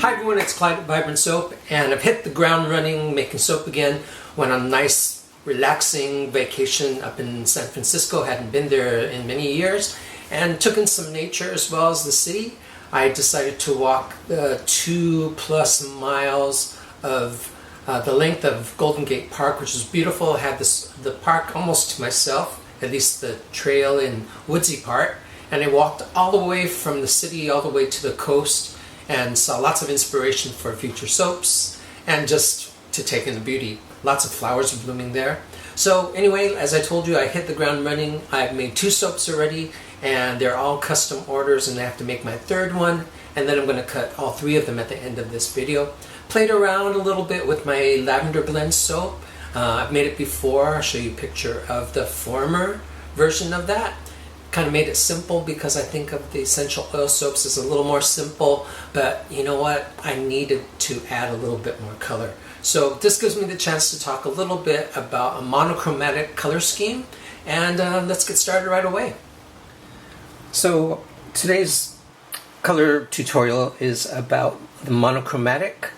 Hi everyone, it's Clyde at Vibrant Soap, and I've hit the ground running making soap again. Went on a nice relaxing vacation up in San Francisco, hadn't been there in many years, and took in some nature as well as the city. I decided to walk 2+ miles of the length of Golden Gate Park, which is beautiful. I had the park almost to myself, at least the trail and woodsy part, and I walked all the way from the city all the way to the coast and saw lots of inspiration for future soaps and just to take in the beauty. Lots of flowers are blooming there. So anyway, as I told you, I hit the ground running. I've made 2 soaps already, and they're all custom orders, and I have to make my 3rd one, and then I'm going to cut all 3 of them at the end of this video. Played around a little bit with my lavender blend soap. I've made it before. I'll show you a picture of the former version of that. Kind of made it simple because I think of the essential oil soaps as a little more simple, but you know what? I needed to add a little bit more color. So this gives me the chance to talk a little bit about a monochromatic color scheme, and let's get started right away. So today's color tutorial is about the monochromatic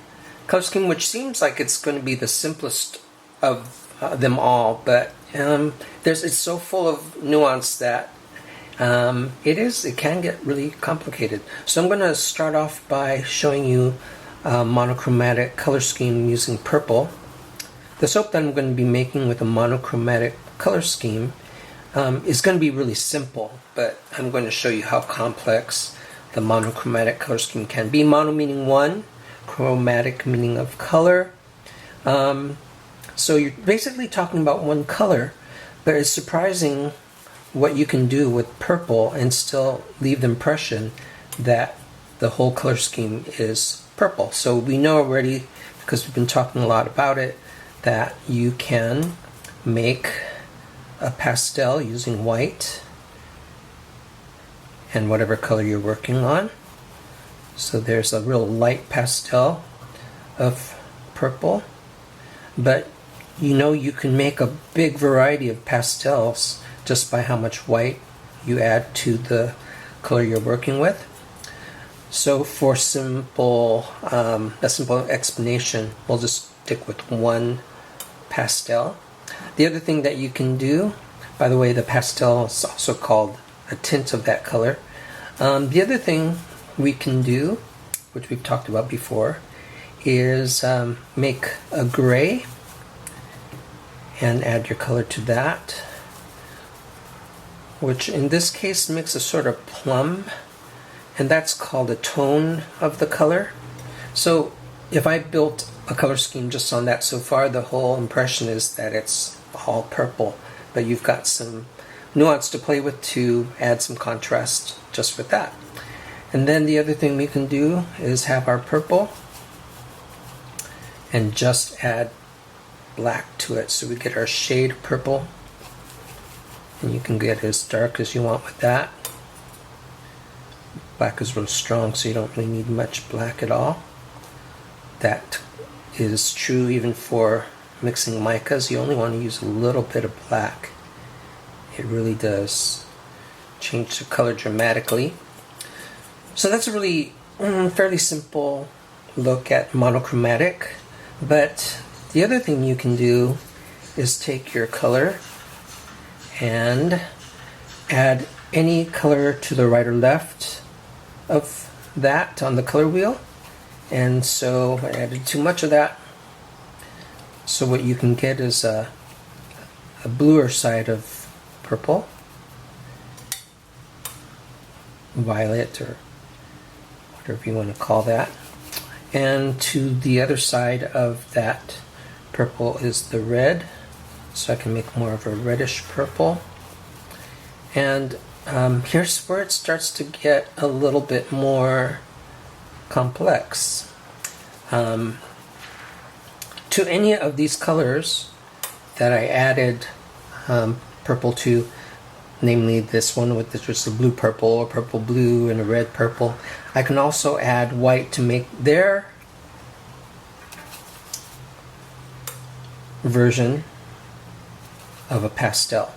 color scheme, which seems like it's going to be the simplest of them all, but it's so full of nuance that it can get really complicated. So I'm going to start off by showing you a monochromatic color scheme using purple. The soap that I'm going to be making with a monochromatic color scheme is going to be really simple, but I'm going to show you how complex the monochromatic color scheme can be. Mono meaning one, chromatic meaning of color. So you're basically talking about one color, but it's surprising what you can do with purple and still leave the impression that the whole color scheme is purple. So we know already, because we've been talking a lot about it, that you can make a pastel using white and whatever color you're working on. So there's a real light pastel of purple, but you know you can make a big variety of pastels just by how much white you add to the color you're working with. So for a simple explanation, we'll just stick with one pastel. The other thing that you can do, by the way, the pastel is also called a tint of that color. The other thing we can do, which we've talked about before, is make a gray and add your color to that, which in this case makes a sort of plum, and that's called a tone of the color. So if I built a color scheme just on that so far, the whole impression is that it's all purple, but you've got some nuance to play with to add some contrast just with that. And then the other thing we can do is have our purple and just add black to it, so we get our shade purple, and you can get as dark as you want with that. Black is real strong, so you don't really need much black at all. That is true even for mixing micas. You only want to use a little bit of black. It really does change the color dramatically. So that's a really fairly simple look at monochromatic, but the other thing you can do is take your color and add any color to the right or left of that on the color wheel. And so I added too much of that. So what you can get is a bluer side of purple, violet, or whatever you want to call that. And to the other side of that purple is the red, so I can make more of a reddish purple. And here's where it starts to get a little bit more complex. To any of these colors that I added purple to, namely this one with just a blue purple, a purple blue, and a red purple, I can also add white to make their version of a pastel.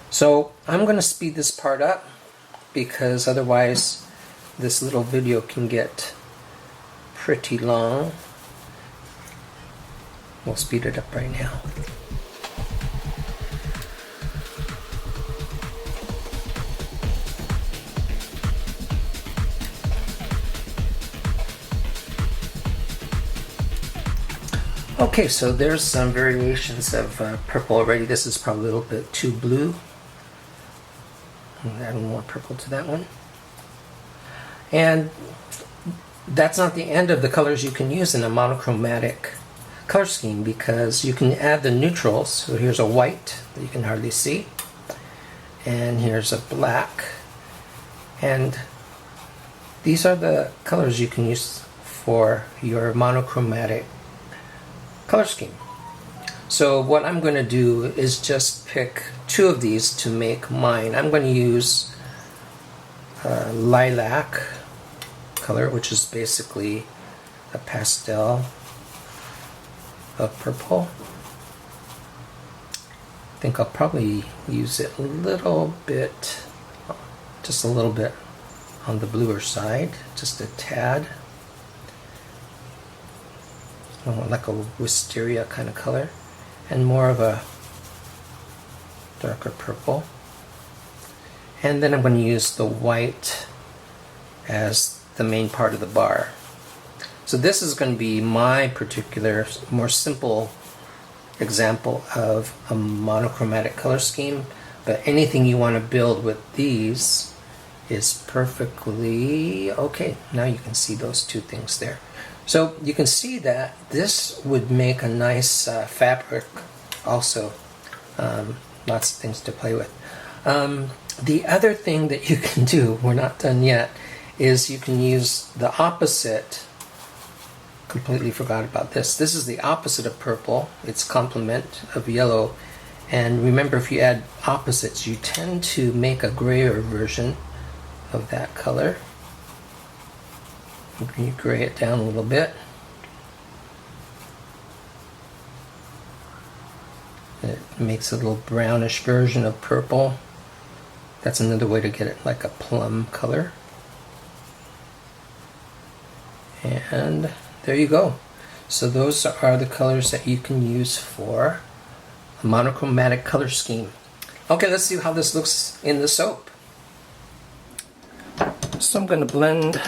So I'm going to speed this part up because otherwise this little video can get pretty long. We'll speed it up right now. Okay, so there's some variations of purple already. This is probably a little bit too blue. I'm adding more purple to that one. And that's not the end of the colors you can use in a monochromatic color scheme, because you can add the neutrals. So here's a white that you can hardly see, and here's a black, and these are the colors you can use for your monochromatic color scheme. So what I'm going to do is just pick two of these to make mine. I'm going to use lilac color, which is basically a pastel of purple. I think I'll probably use it a little bit, just a little bit on the bluer side, just a tad. Like a wisteria kind of color, and more of a darker purple. And then I'm going to use the white as the main part of the bar. So this is going to be my particular, more simple example of a monochromatic color scheme, but anything you want to build with these is perfectly okay. Now you can see those two things there. So you can see that this would make a nice fabric also. Lots of things to play with. The other thing that you can do, we're not done yet, is you can use the opposite. Completely forgot about this. This is the opposite of purple. It's complement of yellow. And remember, if you add opposites, you tend to make a grayer version of that color. You gray it down a little bit. It makes a little brownish version of purple. That's another way to get it like a plum color. And there you go. So those are the colors that you can use for a monochromatic color scheme. Okay, let's see how this looks in the soap. So I'm going to blend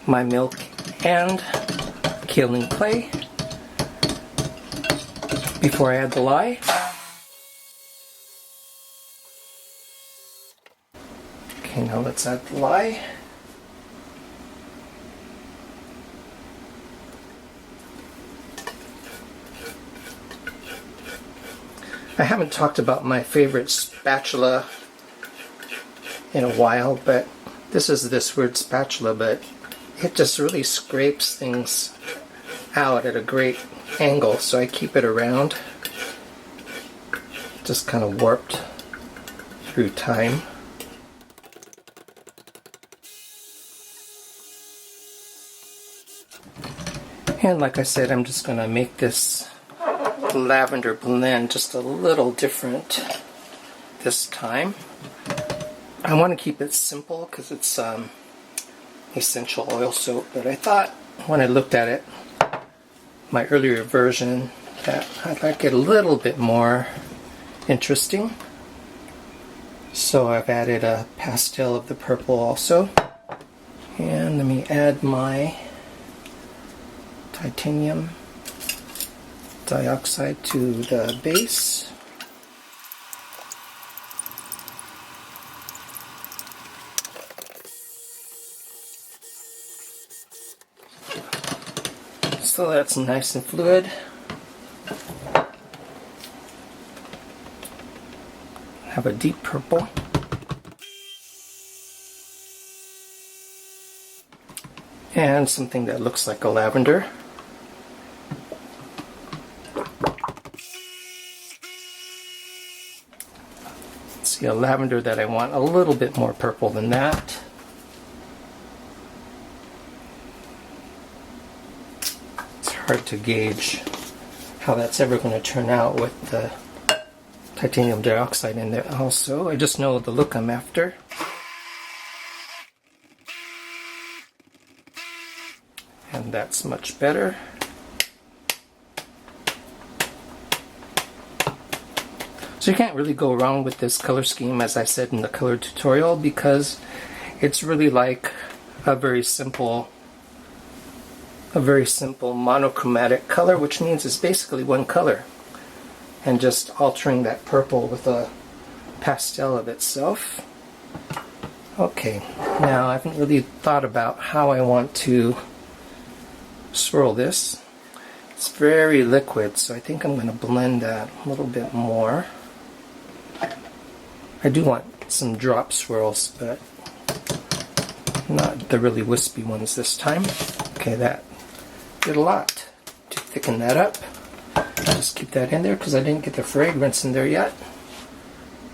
my milk and kaolin clay before I add the lye. Okay, now let's add the lye. I haven't talked about my favorite spatula in a while, but this is this weird spatula, but it just really scrapes things out at a great angle, so I keep it around. Just kind of warped through time. And like I said, I'm just going to make this lavender blend just a little different this time. I want to keep it simple because it's essential oil soap, but I thought when I looked at it, my earlier version, that I'd like it a little bit more interesting. So I've added a pastel of the purple also. And let me add my titanium dioxide to the base. So that's nice and fluid. Have a deep purple. And something that looks like a lavender. See a lavender that I want a little bit more purple than that. Hard to gauge how that's ever going to turn out with the titanium dioxide in there also. I just know the look I'm after. And that's much better. So you can't really go wrong with this color scheme, as I said in the color tutorial, because it's really like a very simple monochromatic color, which means it's basically one color, and just altering that purple with a pastel of itself. Okay, now I haven't really thought about how I want to swirl this. It's very liquid, so I think I'm going to blend that a little bit more. I do want some drop swirls, but not the really wispy ones this time. Okay, that did a lot to thicken that up. Just keep that in there because I didn't get the fragrance in there yet.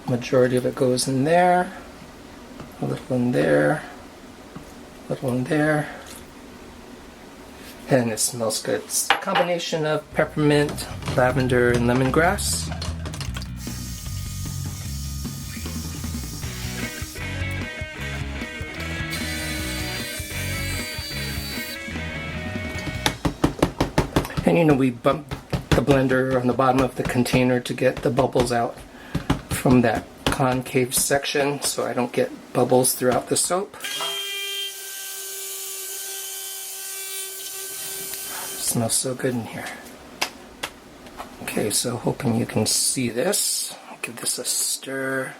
Majority of it goes in there. A little in there. A little in there. And it smells good. It's a combination of peppermint, lavender, and lemongrass. And you know, we bumped the blender on the bottom of the container to get the bubbles out from that concave section so I don't get bubbles throughout the soap. It smells so good in here. Okay, so hoping you can see this. I'll give this a stir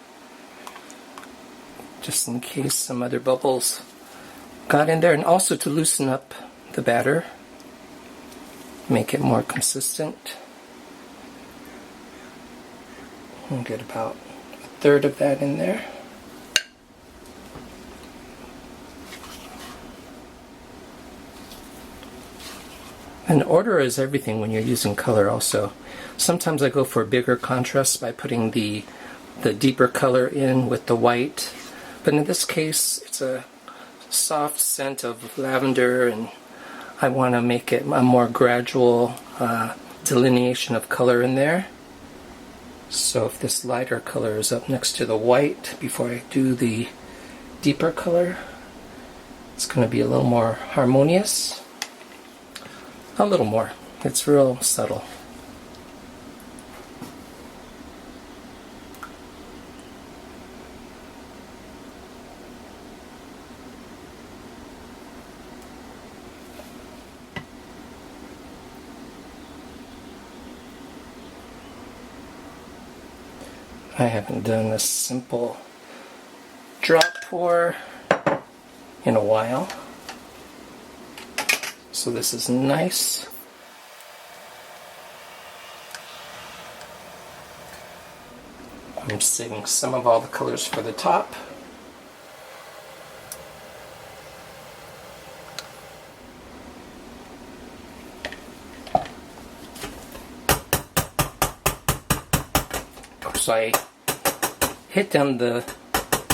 just in case some other bubbles got in there, and also to loosen up the batter, make it more consistent. We'll get about a third of that in there. And order is everything when you're using color also. Sometimes I go for bigger contrast by putting the deeper color in with the white. But in this case, it's a soft scent of lavender, and I want to make it a more gradual delineation of color in there. So if this lighter color is up next to the white before I do the deeper color, it's going to be a little more harmonious. A little more. It's real subtle. I haven't done a simple drop pour in a while, so this is nice. I'm saving some of all the colors for the top. So I hit down the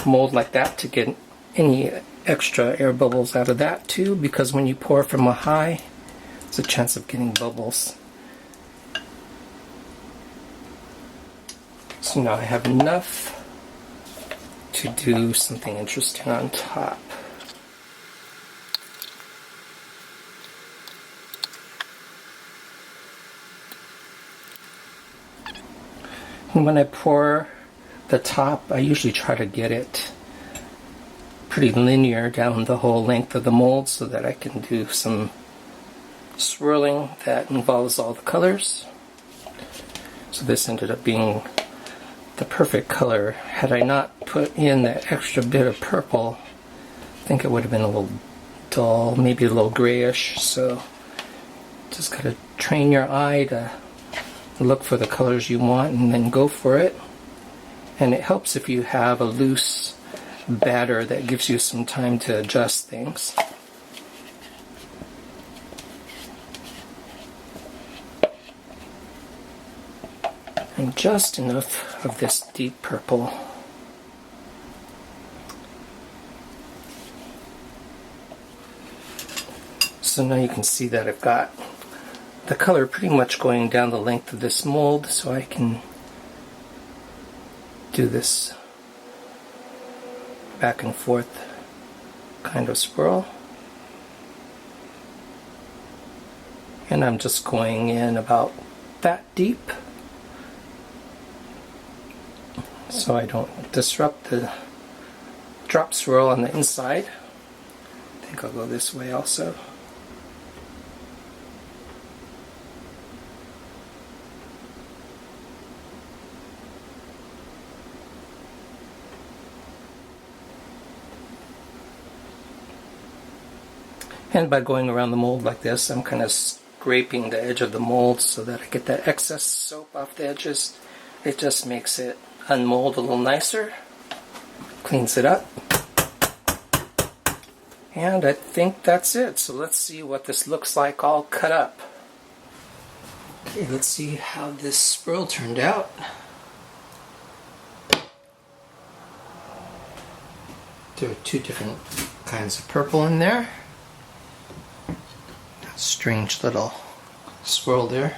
mold like that to get any extra air bubbles out of that too, because when you pour from a high, there's a chance of getting bubbles. So now I have enough to do something interesting on top. And when I pour the top, I usually try to get it pretty linear down the whole length of the mold so that I can do some swirling that involves all the colors. So this ended up being the perfect color. Had I not put in that extra bit of purple, I think it would have been a little dull, maybe a little grayish. So just gotta train your eye to look for the colors you want and then go for it. And it helps if you have a loose batter that gives you some time to adjust things. And just enough of this deep purple. So now you can see that I've got the color pretty much going down the length of this mold, so I can do this back and forth kind of swirl. And I'm just going in about that deep so I don't disrupt the drop swirl on the inside. I think I'll go this way also. And by going around the mold like this, I'm kind of scraping the edge of the mold so that I get that excess soap off the edges. It just makes it unmold a little nicer, cleans it up. And I think that's it. So let's see what this looks like all cut up. Okay, let's see how this swirl turned out. There are two different kinds of purple in there. Strange little swirl there.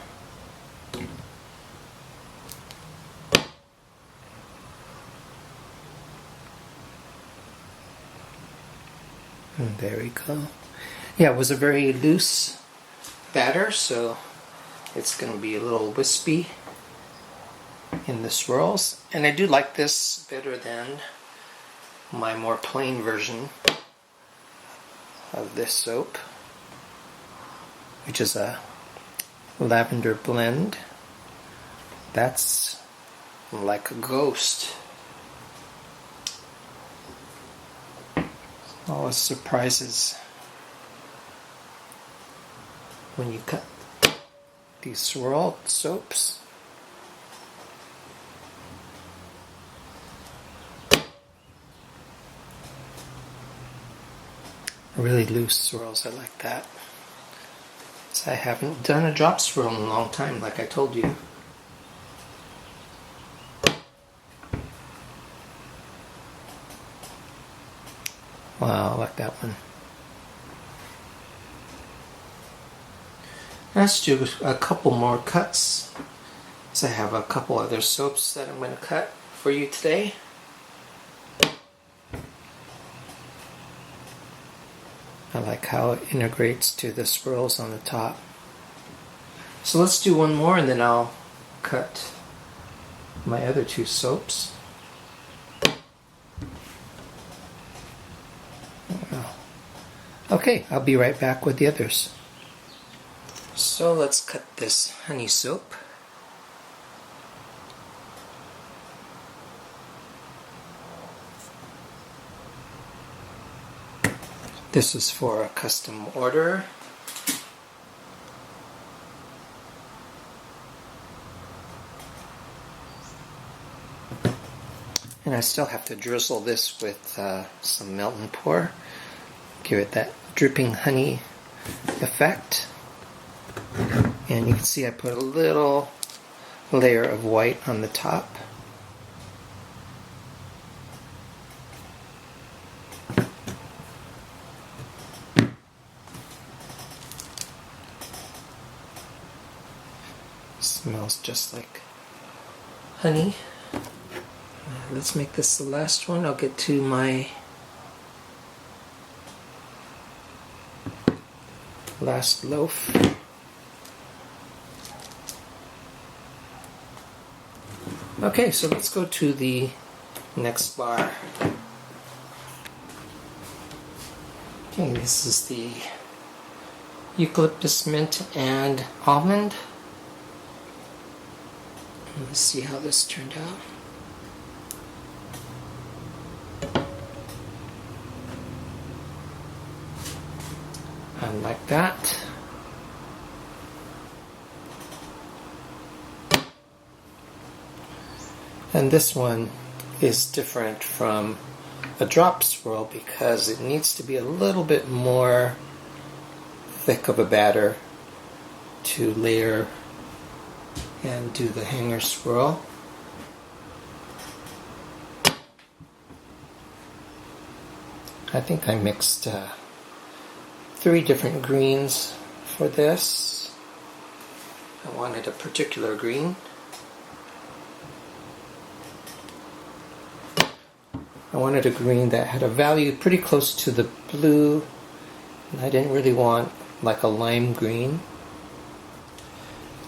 And there we go. Yeah, it was a very loose batter, so it's going to be a little wispy in the swirls. And I do like this better than my more plain version of this soap, which is a lavender blend. That's like a ghost. Always surprises when you cut these swirl soaps. Really loose swirls, I like that. So I haven't done a drop swirl in a long time, like I told you. Wow, I like that one. Let's do a couple more cuts. So I have a couple other soaps that I'm going to cut for you today. I like how it integrates to the swirls on the top. So let's do one more and then I'll cut my other two soaps. Okay, I'll be right back with the others. So let's cut this honey soap. This is for a custom order. And I still have to drizzle this with some melt and pour. Give it that dripping honey effect. And you can see I put a little layer of white on the top. Smells just like honey. Let's make this the last one. I'll get to my last loaf. Okay, so let's go to the next bar. Okay, this is the Eucalyptus Mint and Almond. Let's see how this turned out. I like that. And this one is different from a drop swirl because it needs to be a little bit more thick of a batter to layer and do the hanger swirl. I think I mixed 3 different greens for this. I wanted a particular green. I wanted a green that had a value pretty close to the blue, and I didn't really want like a lime green.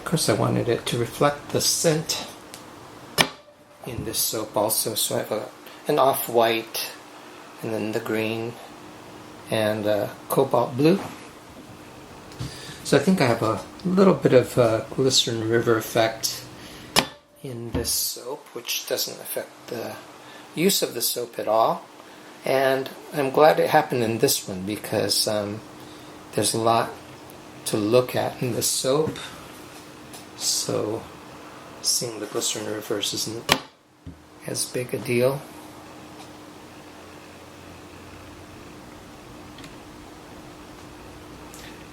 course I wanted it to reflect the scent in this soap also, so I have an off-white and then the green and cobalt blue. So I think I have a little bit of glycerin river effect in this soap, which doesn't affect the use of the soap at all. And I'm glad it happened in this one because there's a lot to look at in the soap. So seeing the glycerin reverse isn't as big a deal.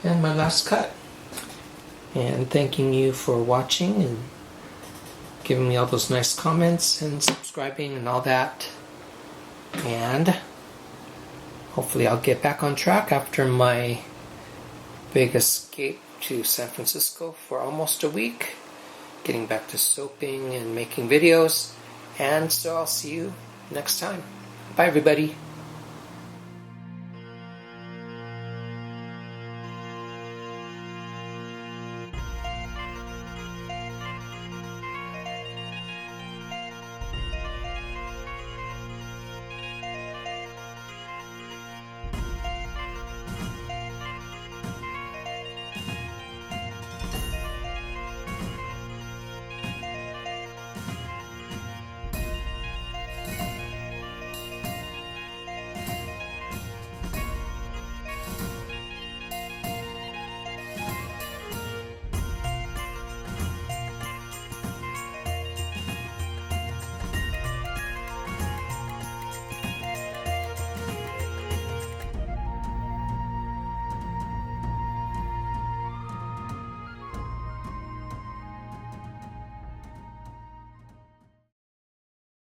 And my last cut. And thanking you for watching and giving me all those nice comments and subscribing and all that. And hopefully I'll get back on track after my big escape to San Francisco for almost a week, getting back to soaping and making videos. And so I'll see you next time. Bye everybody.